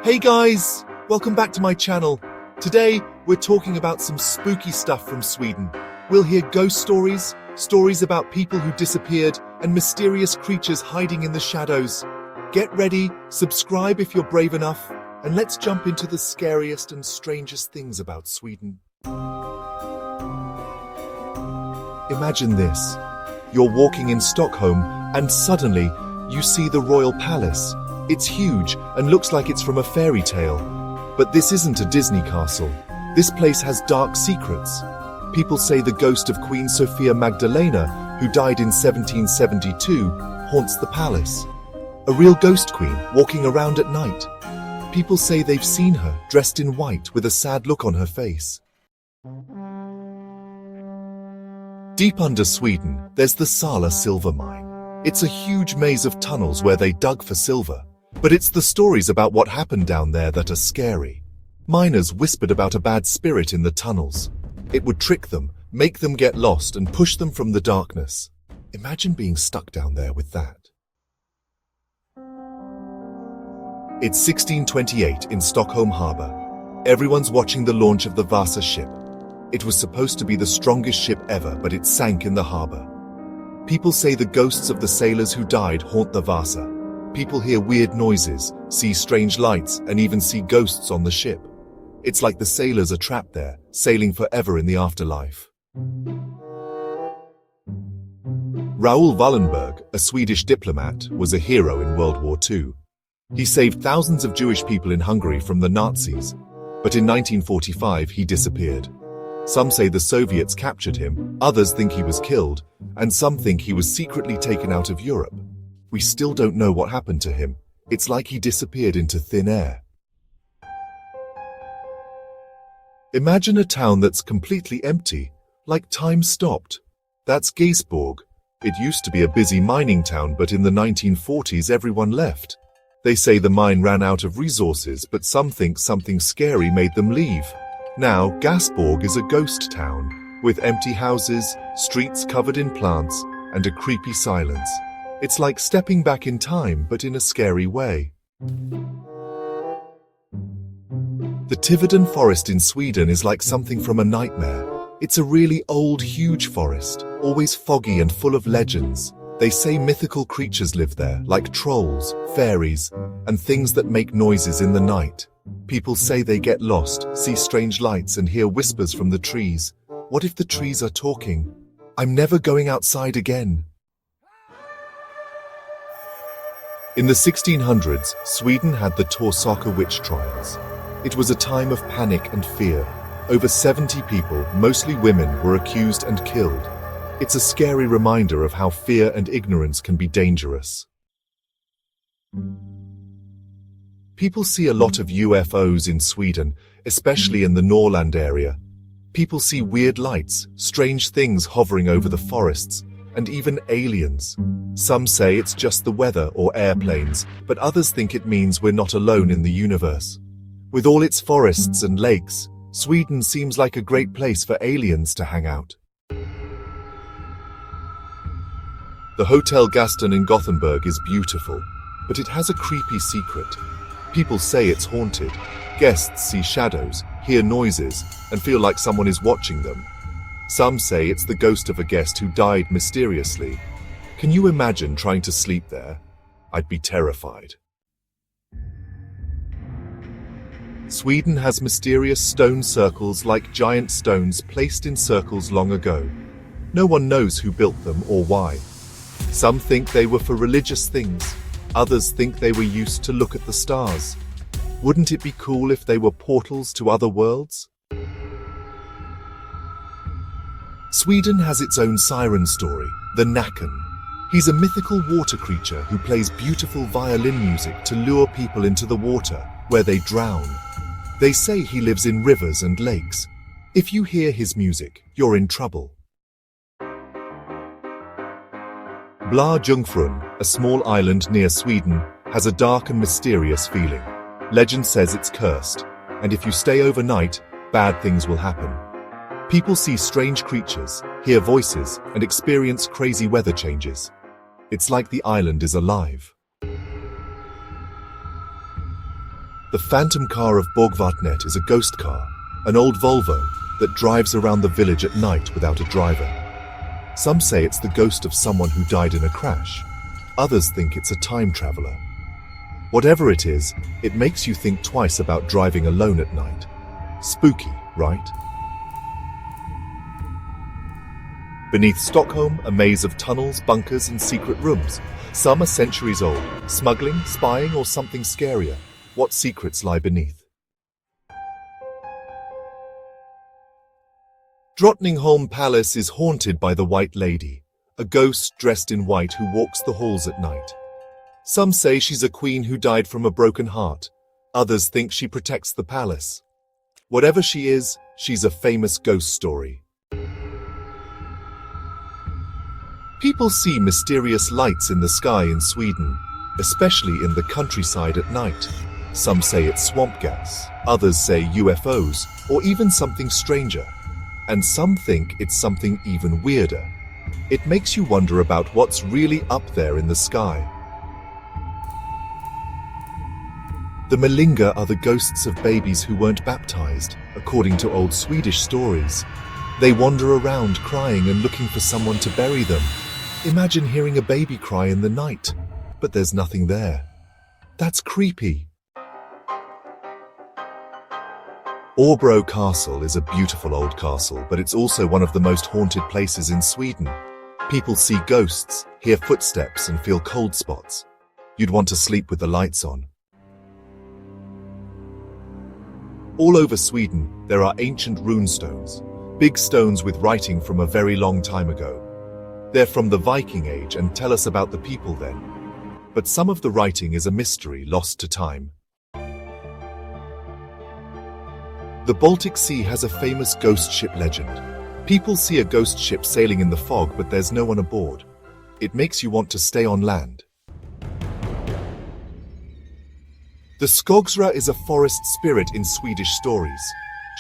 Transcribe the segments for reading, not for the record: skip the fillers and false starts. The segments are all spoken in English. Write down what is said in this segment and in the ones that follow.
Hey guys, welcome back to my channel. Today, we're talking about some spooky stuff from Sweden. We'll hear ghost stories, stories about people who disappeared, and mysterious creatures hiding in the shadows. Get ready, subscribe if you're brave enough, and let's jump into the scariest and strangest things about Sweden. Imagine this. You're walking in Stockholm, and suddenly, you see the royal palace. It's huge and looks like it's from a fairy tale. But this isn't a Disney castle. This place has dark secrets. People say the ghost of Queen Sophia Magdalena, who died in 1772, haunts the palace. A real ghost queen walking around at night. People say they've seen her dressed in white with a sad look on her face. Deep under Sweden, there's the Sala silver mine. It's a huge maze of tunnels where they dug for silver. But it's the stories about what happened down there that are scary. Miners whispered about a bad spirit in the tunnels. It would trick them, make them get lost, and push them from the darkness. Imagine being stuck down there with that. It's 1628 in Stockholm Harbour. Everyone's watching the launch of the Vasa ship. It was supposed to be the strongest ship ever, but it sank in the harbour. People say the ghosts of the sailors who died haunt the Vasa. People hear weird noises, see strange lights, and even see ghosts on the ship. It's like the sailors are trapped there, sailing forever in the afterlife. Raoul Wallenberg, a Swedish diplomat, was a hero in World War II. He saved thousands of Jewish people in Hungary from the Nazis, but in 1945 he disappeared. Some say the Soviets captured him, others think he was killed, and some think he was secretly taken out of Europe. We still don't know what happened to him. It's like he disappeared into thin air. Imagine a town that's completely empty, like time stopped. That's Gaisborg. It used to be a busy mining town, but in the 1940s everyone left. They say the mine ran out of resources, but some think something scary made them leave. Now, Gaisborg is a ghost town, with empty houses, streets covered in plants, and a creepy silence. It's like stepping back in time, but in a scary way. The Tiveden forest in Sweden is like something from a nightmare. It's a really old, huge forest, always foggy and full of legends. They say mythical creatures live there, like trolls, fairies, and things that make noises in the night. People say they get lost, see strange lights, and hear whispers from the trees. What if the trees are talking? I'm never going outside again. In the 1600s, Sweden had the Torsaka witch trials. It was a time of panic and fear. Over 70 people, mostly women, were accused and killed. It's a scary reminder of how fear and ignorance can be dangerous. People see a lot of UFOs in Sweden, especially in the Norrland area. People see weird lights, strange things hovering over the forests, and even aliens. Some say it's just the weather or airplanes, but others think it means we're not alone in the universe. With all its forests and lakes, Sweden seems like a great place for aliens to hang out. The Hotel Gaston in Gothenburg is beautiful, but it has a creepy secret. People say it's haunted. Guests see shadows, hear noises, and feel like someone is watching them. Some say it's the ghost of a guest who died mysteriously. Can you imagine trying to sleep there? I'd be terrified. Sweden has mysterious stone circles like giant stones placed in circles long ago. No one knows who built them or why. Some think they were for religious things. Others think they were used to look at the stars. Wouldn't it be cool if they were portals to other worlds? Sweden has its own siren story, the Nacken. He's a mythical water creature who plays beautiful violin music to lure people into the water, where they drown. They say he lives in rivers and lakes. If you hear his music, you're in trouble. Bla Jungfrun, a small island near Sweden, has a dark and mysterious feeling. Legend says it's cursed, and if you stay overnight, bad things will happen. People see strange creatures, hear voices, and experience crazy weather changes. It's like the island is alive. The phantom car of Borgvatnet is a ghost car, an old Volvo that drives around the village at night without a driver. Some say it's the ghost of someone who died in a crash. Others think it's a time traveler. Whatever it is, it makes you think twice about driving alone at night. Spooky, right? Beneath Stockholm, a maze of tunnels, bunkers, and secret rooms. Some are centuries old. Smuggling, spying, or something scarier. What secrets lie beneath? Drottningholm Palace is haunted by the White Lady, a ghost dressed in white who walks the halls at night. Some say she's a queen who died from a broken heart. Others think she protects the palace. Whatever she is, she's a famous ghost story. People see mysterious lights in the sky in Sweden, especially in the countryside at night. Some say it's swamp gas, others say UFOs, or even something stranger. And some think it's something even weirder. It makes you wonder about what's really up there in the sky. The Malinga are the ghosts of babies who weren't baptized, according to old Swedish stories. They wander around crying and looking for someone to bury them. Imagine hearing a baby cry in the night, but there's nothing there. That's creepy. Årbro Castle is a beautiful old castle, but it's also one of the most haunted places in Sweden. People see ghosts, hear footsteps, and feel cold spots. You'd want to sleep with the lights on. All over Sweden, there are ancient rune stones, big stones with writing from a very long time ago. They're from the Viking Age and tell us about the people then. But some of the writing is a mystery lost to time. The Baltic Sea has a famous ghost ship legend. People see a ghost ship sailing in the fog, but there's no one aboard. It makes you want to stay on land. The Skogsra is a forest spirit in Swedish stories.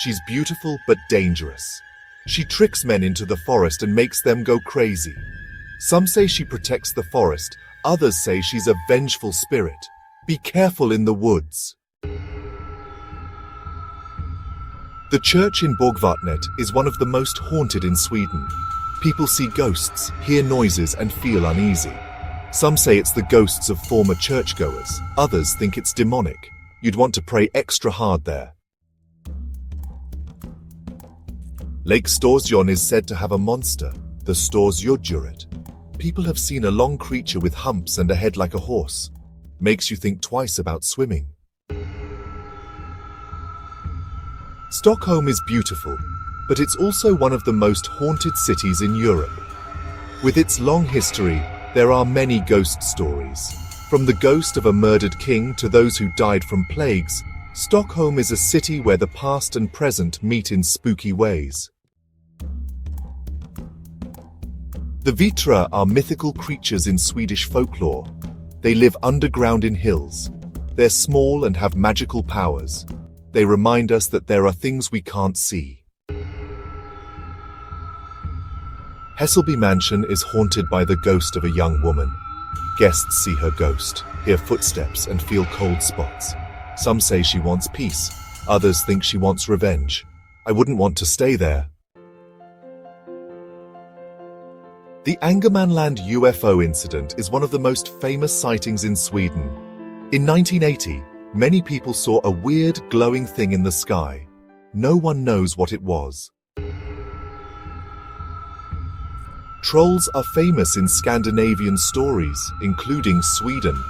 She's beautiful but dangerous. She tricks men into the forest and makes them go crazy. Some say she protects the forest, others say she's a vengeful spirit. Be careful in the woods. The church in Borgvatnet is one of the most haunted in Sweden. People see ghosts, hear noises, and feel uneasy. Some say it's the ghosts of former churchgoers. Others think it's demonic. You'd want to pray extra hard there. Lake Storsjön is said to have a monster, the Storsjödjuret. People have seen a long creature with humps and a head like a horse. Makes you think twice about swimming. Stockholm is beautiful, but it's also one of the most haunted cities in Europe. With its long history, there are many ghost stories. From the ghost of a murdered king to those who died from plagues, Stockholm is a city where the past and present meet in spooky ways. The Vitra are mythical creatures in Swedish folklore. They live underground in hills. They're small and have magical powers. They remind us that there are things we can't see. Hässelby Mansion is haunted by the ghost of a young woman. Guests see her ghost, hear footsteps, and feel cold spots. Some say she wants peace. Others think she wants revenge. I wouldn't want to stay there. The Angermanland UFO incident is one of the most famous sightings in Sweden. In 1980, many people saw a weird, glowing thing in the sky. No one knows what it was. Trolls are famous in Scandinavian stories, including Sweden.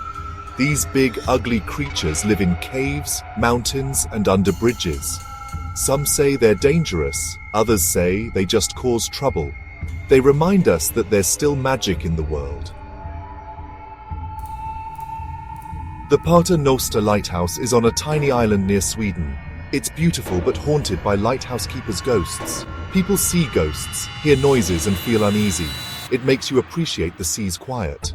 These big, ugly creatures live in caves, mountains, and under bridges. Some say they're dangerous, others say they just cause trouble. They remind us that there's still magic in the world. The Pater Noster Lighthouse is on a tiny island near Sweden. It's beautiful but haunted by lighthouse keepers' ghosts. People see ghosts, hear noises, and feel uneasy. It makes you appreciate the sea's quiet.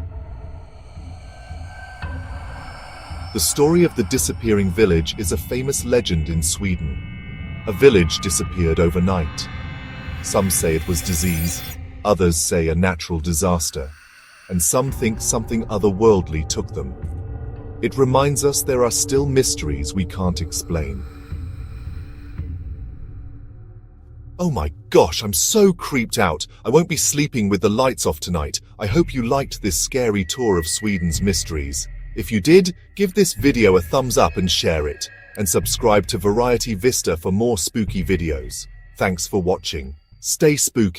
The story of the disappearing village is a famous legend in Sweden. A village disappeared overnight. Some say it was disease, others say a natural disaster, and some think something otherworldly took them. It reminds us there are still mysteries we can't explain. Oh my gosh, I'm so creeped out. I won't be sleeping with the lights off tonight. I hope you liked this scary tour of Sweden's mysteries. If you did, give this video a thumbs up and share it. And subscribe to Variety Vista for more spooky videos. Thanks for watching. Stay spooky.